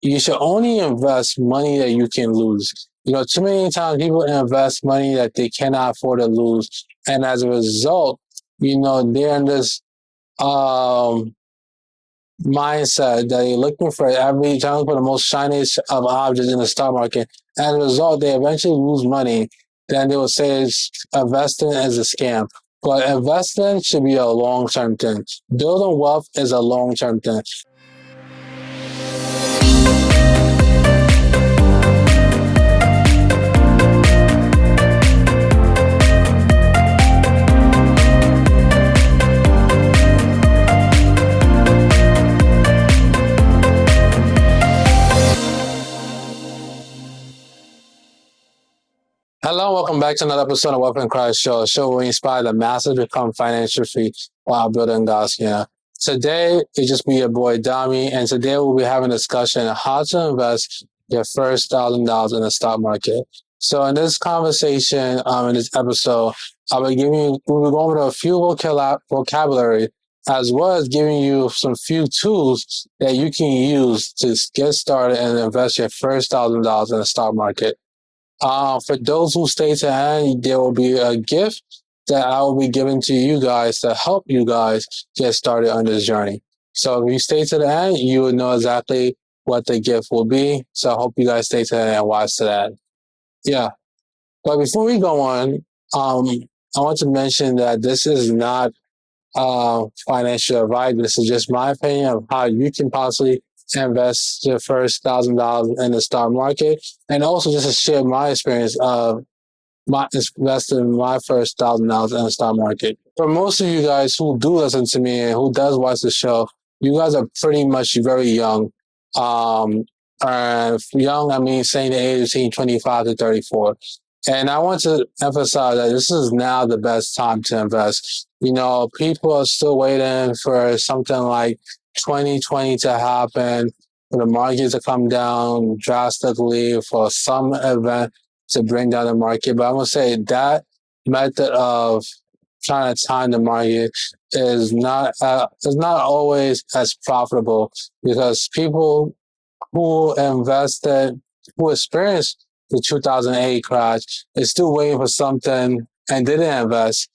you should only invest money that you can lose. Too many times people invest money that they cannot afford to lose. And as a result, they're in this um, mindset that they're looking for every time for the most shiniest of objects in the stock market. As a result, they eventually lose money. Then they will say investing is a scam. But investing should be a long term thing. Building wealth is a long term thing. Hello, welcome back to another episode of Wealth and Christ Show, a show where we inspire the masses to become financially free while building God's kingdom. Today, it's just me, your boy Dami, and today we'll be having a discussion on how to invest your first $1,000 in the stock market. So in this conversation, in this episode, we'll be going over a few vocabulary as well as giving you some few tools that you can use to get started and invest your first $1,000 in the stock market. For those who stay to the end, there will be a gift that I will be giving to you guys to help you guys get started on this journey. So if you stay to the end, you will know exactly what the gift will be. So I hope you guys stay to the end and watch to that. Yeah. But before we go on, I want to mention that this is not financial advice. This is just my opinion of how you can possibly invest your first $1,000 in the stock market, and also just to share my experience of my investing my first $1,000 in the stock market. For most of you guys who do listen to me and who does watch the show, you guys are pretty much very young. Young, I mean, saying the age between 25 to 34. And I want to emphasize that this is now the best time to invest. People are still waiting for something like 2020 to happen, for the markets to come down drastically, for some event to bring down the market. But I'm going to say that method of trying to time the market is not always as profitable, because people who experienced the 2008 crash is still waiting for something and didn't invest,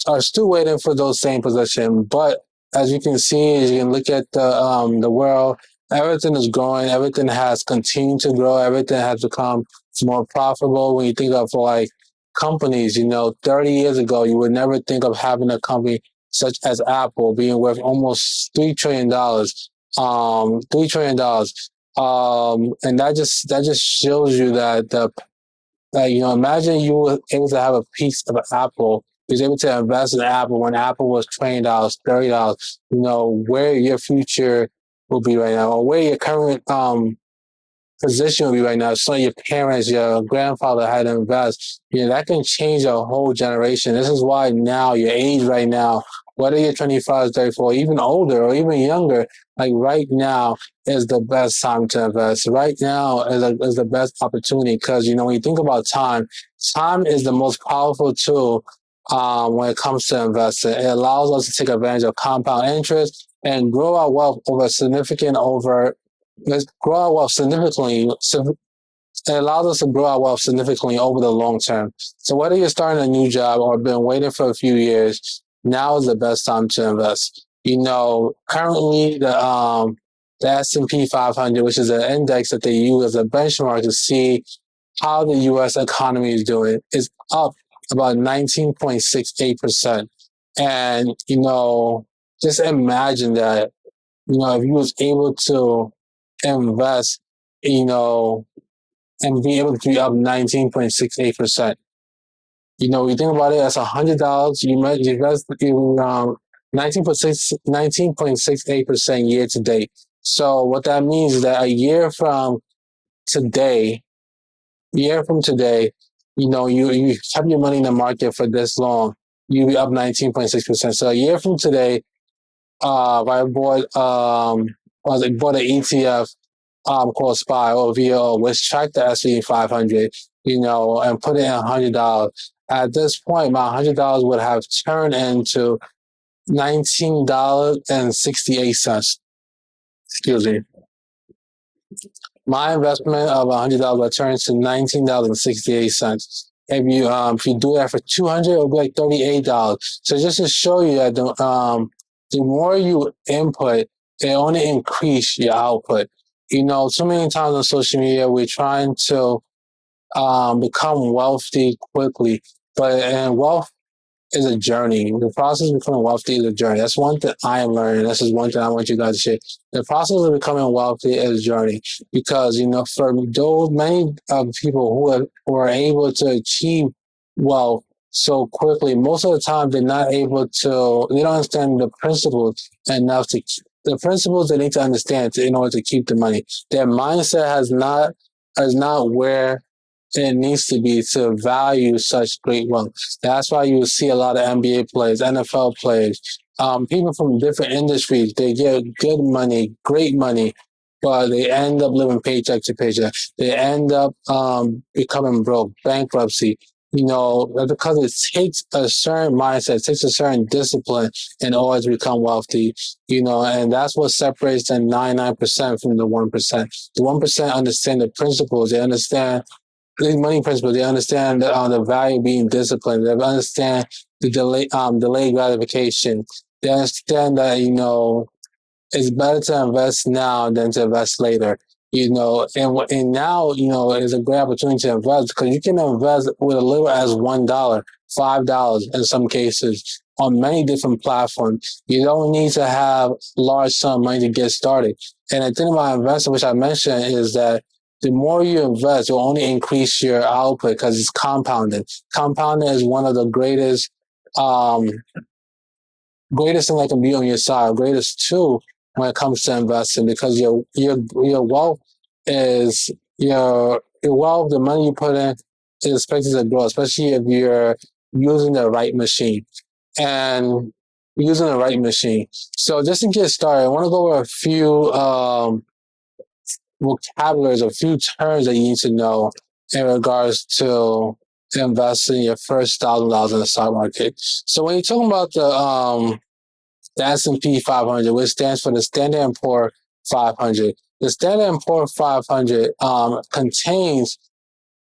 are still waiting for those same positions. But as you can see, as you can look at the world, everything is growing. Everything has continued to grow. Everything has become more profitable. When you think of like companies, 30 years ago, you would never think of having a company such as Apple being worth almost $3 trillion. $3 trillion. And that just shows you that imagine you were able to have a piece of Apple. You was able to invest in Apple when Apple was $20, $30. Where your future will be right now, or where your current position will be right now. So your parents, your grandfather had to invest. That can change a whole generation. This is why now your age right now, whether you're 25, 34, even older or even younger, like right now is the best time to invest. Right now is the best opportunity, because, when you think about time is the most powerful tool when it comes to investing. It allows us to take advantage of compound interest and grow our wealth significantly. It allows us to grow our wealth significantly over the long term. So whether you're starting a new job or been waiting for a few years, now is the best time to invest. Currently the S&P 500, which is an index that they use as a benchmark to see how the U.S. economy is doing, is up about 19.68%. And, just imagine that, if you was able to invest, and be able to be up 19.68%. You think about it, that's $100. You invest in 19.68% year to date. So what that means is that a year from today, you have your money in the market for this long, you'll be up 19.6%. So a year from today, I bought an ETF called SPY or VO, which tracked the S&P 500, and put it in $100. At this point, my $100 would have turned into $19.68. Excuse me. My investment of $100 turns to $19.68. If you do that for 200, it'll be like $38. So just to show you that the more you input, it only increase your output. So many times on social media, we're trying to become wealthy quickly, but and wealth is a journey. The process of becoming wealthy is a journey. That's one thing I am learning. This is one thing I want you guys to share. The process of becoming wealthy is a journey because, for those many of people who are able to achieve wealth so quickly, most of the time they don't understand the principles enough the principles they need to understand in order to keep the money. Their mindset is not where it needs to be to value such great wealth. That's why you will see a lot of NBA players, NFL players, people from different industries. They get good money, great money, but they end up living paycheck to paycheck. They end up becoming broke, bankruptcy. Because it takes a certain mindset, it takes a certain discipline in order to become wealthy. And that's what separates the 99% from the 1%. The 1% understand the principles. They understand these money principles. They understand the value of being disciplined. They understand the delayed gratification. They understand that it's better to invest now than to invest later. And now is a great opportunity to invest because you can invest with as little as $1, $5 in some cases on many different platforms. You don't need to have large sum of money to get started. And the thing about investing, which I mentioned, is that the more you invest, you'll only increase your output because it's compounded. Compounding is one of the um, greatest thing that can be on your side, greatest tool when it comes to investing because your wealth is your wealth, the money you put in is expected to grow, especially if you're using the right machine and using the right machine. So just to get started, I want to go over a few vocabularies, a few terms that you need to know in regards to investing your first $1,000 in the stock market. So when you're talking about the S&P 500, which stands for the Standard and Poor 500, the Standard and Poor 500 contains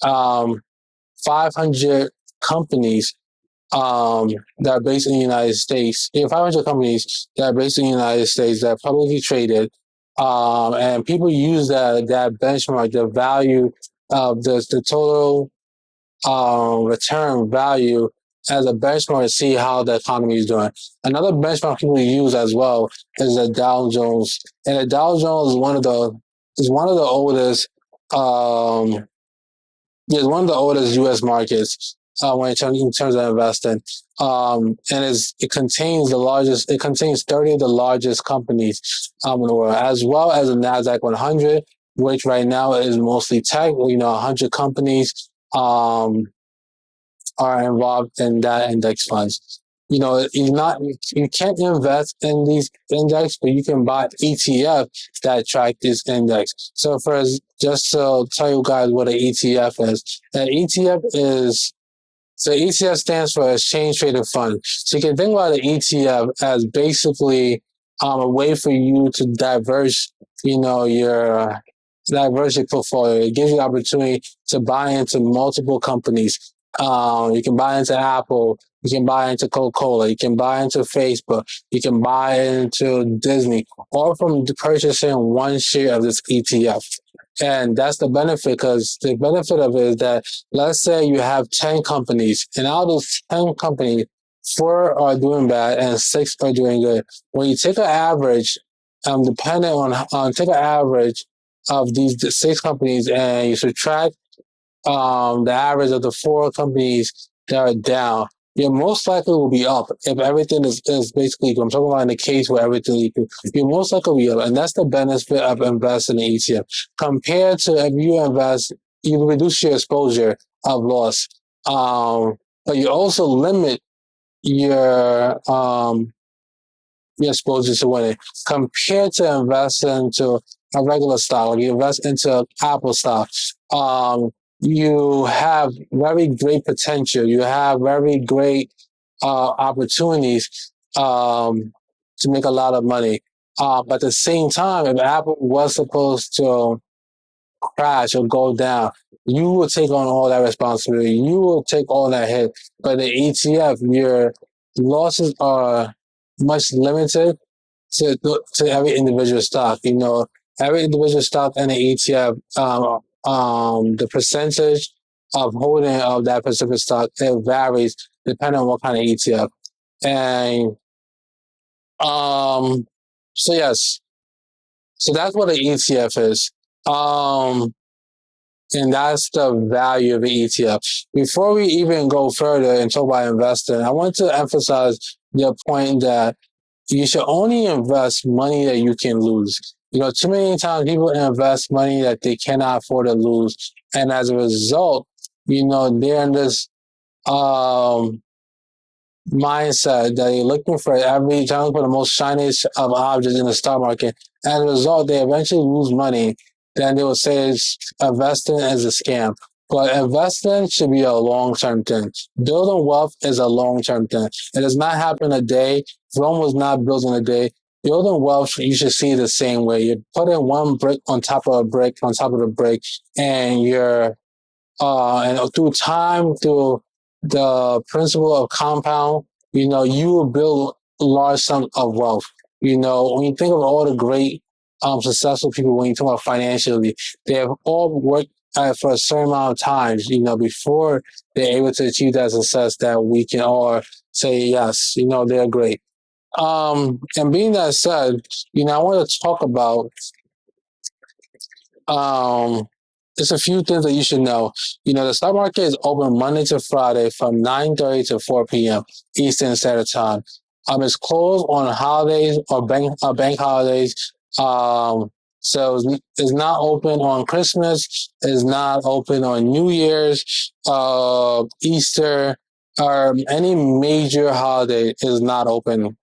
500 companies that are based in the United States. 500 companies that are based in the United States that are publicly traded, and people use that benchmark, the value of the total return value as a benchmark to see how the economy is doing. Another benchmark people use as well is the Dow Jones, and the Dow Jones is one of the oldest yeah, it's one of the oldest U.S. markets in terms of investing, and it contains the largest. It contains 30 of the largest companies in the world, as well as the Nasdaq 100, which right now is mostly tech. 100 companies are involved in that index funds. You can't invest in these index, but you can buy ETF that track this index. So just to tell you guys what an ETF is, so ETF stands for Exchange Traded Fund. So you can think about an ETF as basically a way for you to diverse your portfolio. It gives you the opportunity to buy into multiple companies. You can buy into Apple. You can buy into Coca-Cola. You can buy into Facebook. You can buy into Disney, all from purchasing one share of this ETF. And that's the benefit because the benefit of it is that let's say you have 10 companies and out of those 10 companies, 4 are doing bad and 6 are doing good. When you take an average, take an average of these 6 companies and you subtract the average of the 4 companies that are down, you most likely will be up if everything is basically equal. I'm talking about in the case where everything is equal. You most likely will be up. And that's the benefit of investing in ETF. Compared to if you invest, you reduce your exposure of loss. But you also limit your exposure to winning compared to investing into a regular stock. Like you invest into Apple stock, you have very great potential. You have very great opportunities to make a lot of money. But at the same time, if Apple was supposed to crash or go down, you will take on all that responsibility. You will take all that hit. But the ETF, your losses are much limited to every individual stock. Every individual stock in the ETF, the percentage of holding of that specific stock, it varies depending on what kind of ETF. And um, so yes, so that's what an ETF is. Um, and that's the value of the ETF. Before we even go further and talk about investing, I want to emphasize the point that you should only invest money that you can lose. Too many times people invest money that they cannot afford to lose. And as a result, they're in this um, mindset that they're looking for every time for the most shiniest of objects in the stock market. As a result, they eventually lose money. Then they will say investing is a scam. But investing should be a long-term thing. Building wealth is a long-term thing. It does not happen a day. Rome was not built in a day. Building wealth, you should see it the same way. You put in one brick on top of a brick on top of a brick, and and through time, through the principle of compound, you will build large sums of wealth. When you think of all the great, successful people, when you talk about financially, they have all worked for a certain amount of times, before they're able to achieve that success that we can all say, yes, they're great. And being that said, I want to talk about um, there's a few things that you should know. The stock market is open Monday to Friday from 9:30 to 4 p.m. Eastern Standard Time. It's closed on holidays or bank holidays. So it's not open on Christmas. It's not open on New Year's, Easter, or any major holiday is not open.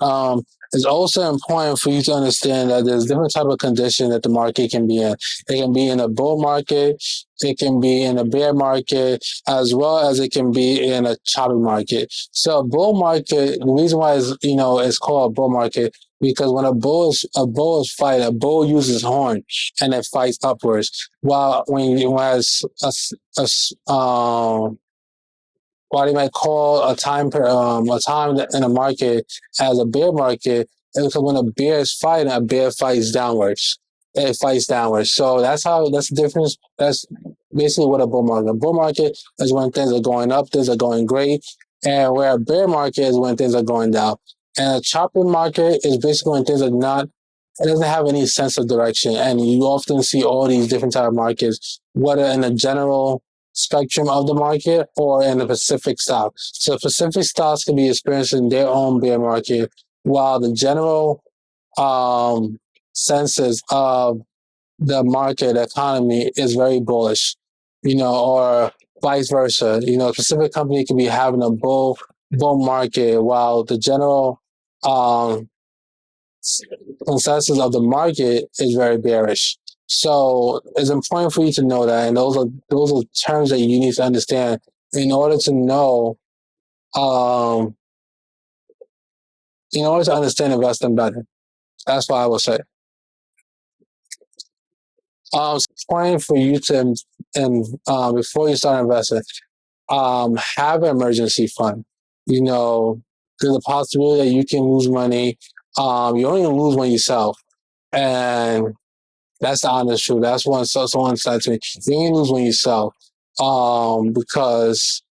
um, it's also important for you to understand that there's different type of condition that the market can be in. It can be in a bull market, it can be in a bear market, as well as it can be in a choppy market. So a bull market, the reason why it's called a bull market, because when a bull is fighting, a bull uses horn and it fights upwards. While whereas what you might call a time in a market as a bear market, because when a bear is fighting, a bear fights downwards. It fights downwards. So that's the difference. That's basically what a bull market. A bull market is when things are going up, things are going great, and where a bear market is when things are going down. And a chopping market is basically when things are not. It doesn't have any sense of direction, and you often see all these different type of markets, whether in a general spectrum of the market or in the Pacific stocks. So Pacific stocks can be experiencing their own bear market, while the general um, senses of the market economy is very bullish, or vice versa. A Pacific company could be having a bull market while the general um, consensus of the market is very bearish. So it's important for you to know that, and those are terms that you need to understand in order to know, um, in order to understand investing better. That's what I will say. It's important for you to, and before you start investing, have an emergency fund. There's a possibility that you can lose money. You only lose when you sell, and that's the honest truth. That's when someone said to me, you only lose when you sell. Because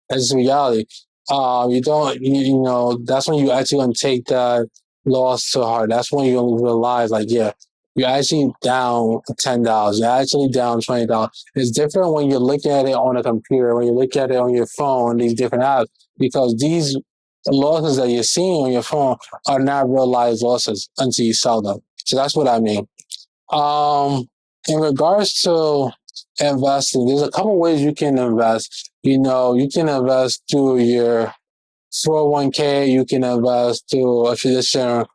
that's reality. You don't, that's when you actually gonna take that loss to heart. That's when you're gonna realize, like, yeah, you're actually down $10. You're actually down $20. It's different when you're looking at it on a computer, when you look at it on your phone, these different apps, because these losses that you're seeing on your phone are not realized losses until you sell them. So that's what I mean. Um, in regards to investing, there's a couple ways you can invest. You can invest through your 401k, you can invest through a traditional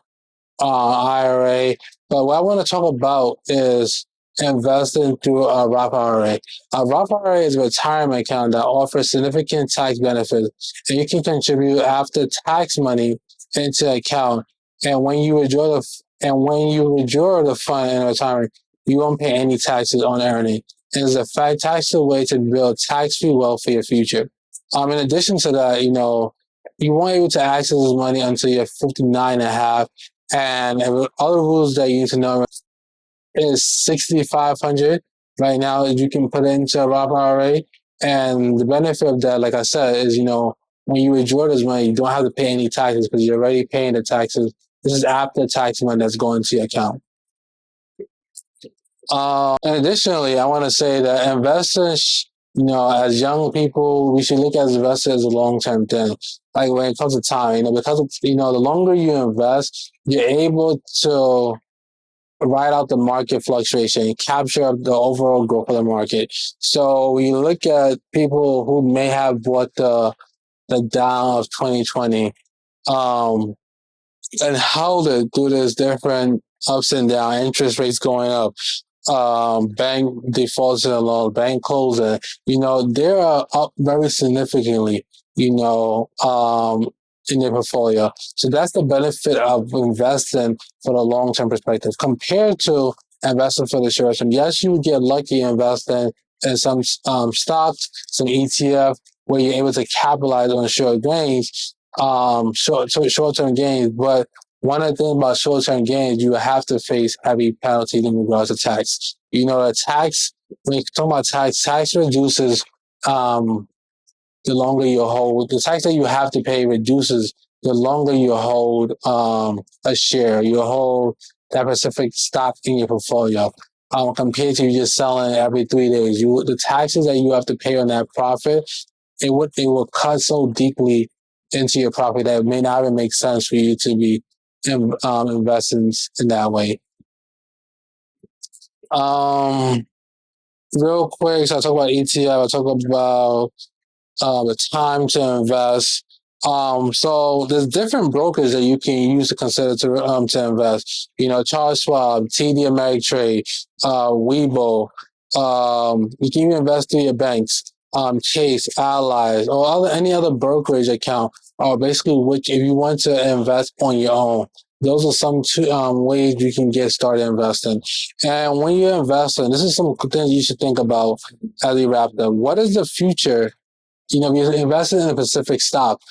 IRA. But what I want to talk about is investing through a Roth IRA. A Roth IRA is a retirement account that offers significant tax benefits, and you can contribute after tax money into the account. And when you withdraw And when you withdraw the fund in retirement, you won't pay any taxes on earning. And as a fact, tax is a way to build tax-free wealth for your future. In addition to that, you won't be able to access this money until you're 59 and a half. And other rules that you need to know is 6,500 right now you can put into a Roth IRA. And the benefit of that, like I said, is, when you withdraw this money, you don't have to pay any taxes because you're already paying the taxes. This is after tax money that's going to your account. And additionally, I want to say that investors, as young people, we should look at investors as a long-term thing. Like when it comes to time, because the longer you invest, you're able to ride out the market fluctuation, capture the overall growth of the market. So when you look at people who may have bought the down of 2020, and held it through this different ups and downs, interest rates going up, bank defaults in a loan, bank closing, they are up very significantly, in their portfolio. So that's the benefit of investing for the long-term perspective compared to investing for the short term. Yes, you would get lucky investing in some stocks, some ETF, where you're able to capitalize on short gains, short-term gains. But one of the things about short-term gains, you have to face heavy penalties in regards to tax. The tax, when you talk about tax reduces the longer you hold. The tax that you have to pay reduces the longer you hold a share, you hold that specific stock in your portfolio. Compared to you just selling every 3 days, the taxes that you have to pay on that profit, it will cut so deeply into your profit that it may not even make sense for you to be investing in that way. Real quick, so I talk about ETF. I talk about the time to invest. So there's different brokers that you can use to consider to invest. Charles Schwab, TD Ameritrade, Weibo. You can even invest through your banks, Chase, Allies, or any other brokerage account. Or basically, which if you want to invest on your own, those are some ways you can get started investing. And when you're investing, this is some things you should think about as we wrap up. What is the future? If you're investing in a specific stock,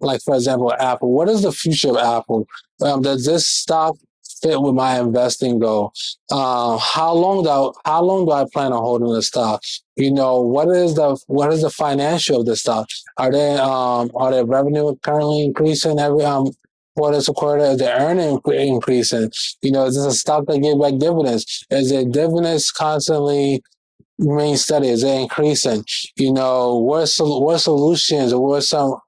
like for example, Apple, what is the future of Apple? Does this stock fit with my investing goal? How long do I plan on holding the stock? What is the financial of the stock? Are their revenue currently increasing every quarter to quarter? Is their earning increasing? Is this a stock that gives back dividends? Is their dividends constantly remain steady? Is it increasing? What solutions or what some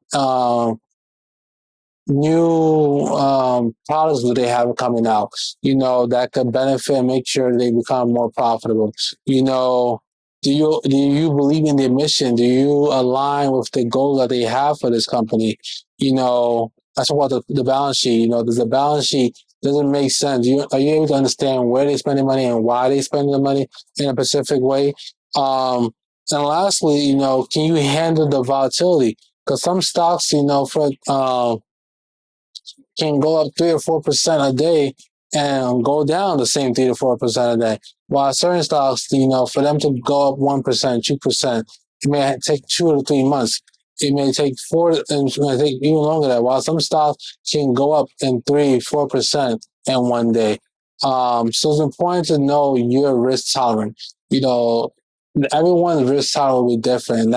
new products do they have coming out? That could benefit and make sure they become more profitable. Do you believe in their mission? Do you align with the goal that they have for this company? That's about the balance sheet. Does the balance sheet doesn't make sense? Are you able to understand where they spend the money and why they spend the money in a specific way? And lastly, can you handle the volatility? Because some stocks, can go up 3 or 4% a day and go down the same 3 to 4% a day. While certain stocks, for them to go up 1%, 2%, it may take 2 to 3 months. It may take and it may take even longer than that. While some stocks can go up in 3, 4% in one day. So it's important to know your risk tolerance. Everyone's risk tolerance will be different.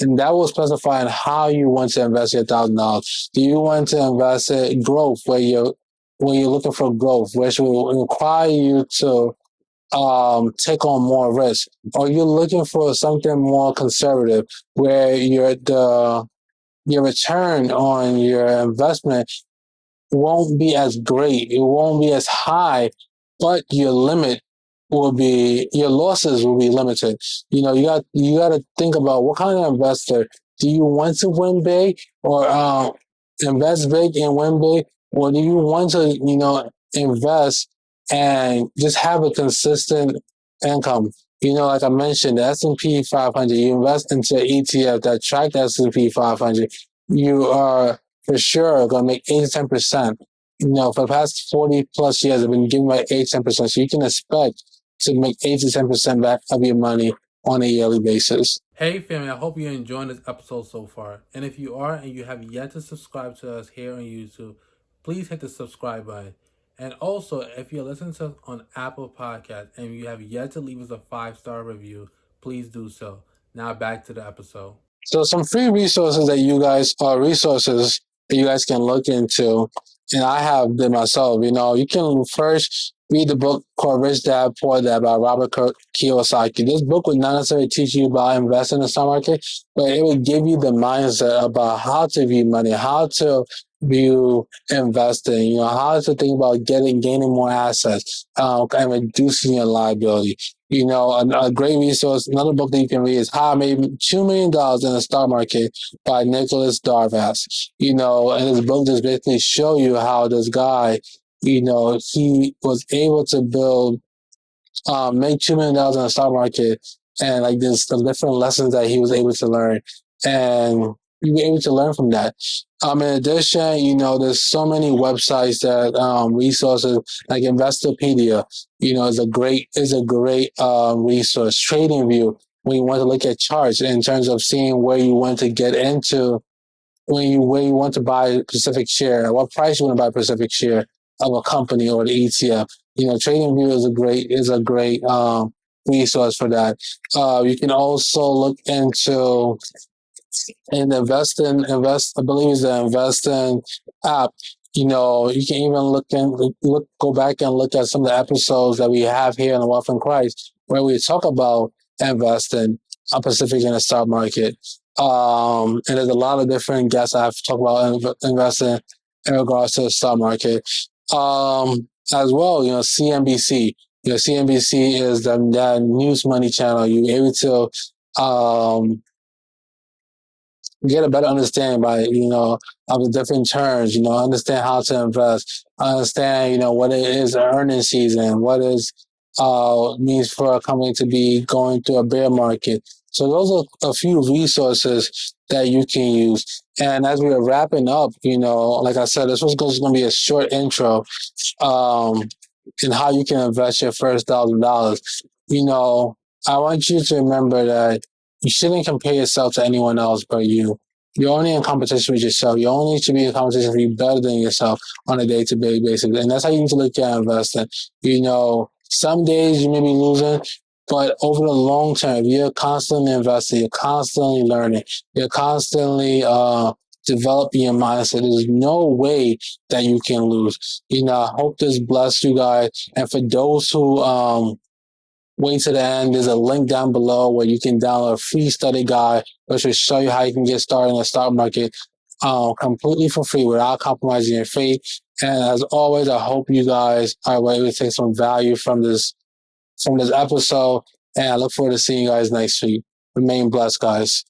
And that will specify in how you want to invest your $1,000. Do you want to invest in growth when you're looking for growth, which will require you to take on more risk? Or you're looking for something more conservative where your return on your investment won't be as great, it won't be as high, but your losses will be limited. You got to think about what kind of investor do you want to win big or invest big and win big, or do you want to invest and just have a consistent income? Like I mentioned, the S&P 500. You invest into an ETF that track the S&P 500. You are for sure going to make 8 to 10%. For the past 40 plus years, I've been giving away 8 to 10%. So you can expect to make 8 to 10% back of your money on a yearly basis. Hey family, I hope you're enjoying this episode so far. And if you are and you have yet to subscribe to us here on YouTube, please hit the subscribe button. And also, if you're listening to us on Apple Podcasts and you have yet to leave us a 5-star review, please do so. Now back to the episode. So some free resources that you guys are resources that you guys can look into, and I have them myself. You can first read the book called Rich Dad Poor Dad by Robert Kiyosaki. This book would not necessarily teach you about investing in the stock market, but it would give you the mindset about how to view money, how to view investing, how to think about gaining more assets, and reducing your liability. A great resource, another book that you can read is How I Made $2 Million in the Stock Market by Nicholas Darvas. And his book just basically show you how this guy, he was able to make $2 million in the stock market, and like this, the different lessons that he was able to learn, and you were able to learn from that. In addition, there's so many websites that resources like Investopedia, is a great resource. TradingView, when you want to look at charts in terms of seeing where you want to get into when you want to buy a specific share, what price you want to buy a specific share of a company or the ETF. TradingView is a great resource for that. You can also look into and invest. I believe it's the Investing app. You can even go back and look at some of the episodes that we have here in the Wealth in Christ, where we talk about investing, specifically in the stock market. And there's a lot of different guests I've talked about investing in regards to the stock market. As well, CNBC. CNBC is that news money channel. You're able to get a better understanding by of the different terms, understand how to invest, understand what it is earning season, what is means for a company to be going through a bear market. So those are a few resources that you can use. And as we are wrapping up, like I said, this was just going to be a short intro um in how you can invest your first $1,000. I want you to remember that you shouldn't compare yourself to anyone else but you. You're only in competition with yourself. You only need to be in competition to be better than yourself on a day-to-day basis. And that's how you need to look at investing. Some days you may be losing, but over the long term, you're constantly investing, you're constantly learning, you're constantly developing your mindset. There's no way that you can lose. I hope this blessed you guys. And for those who wait to the end, there's a link down below where you can download a free study guide, which will show you how you can get started in the stock market completely for free without compromising your faith. And as always, I hope you guys are able to take some value from this episode. And I look forward to seeing you guys next week. Remain blessed, guys.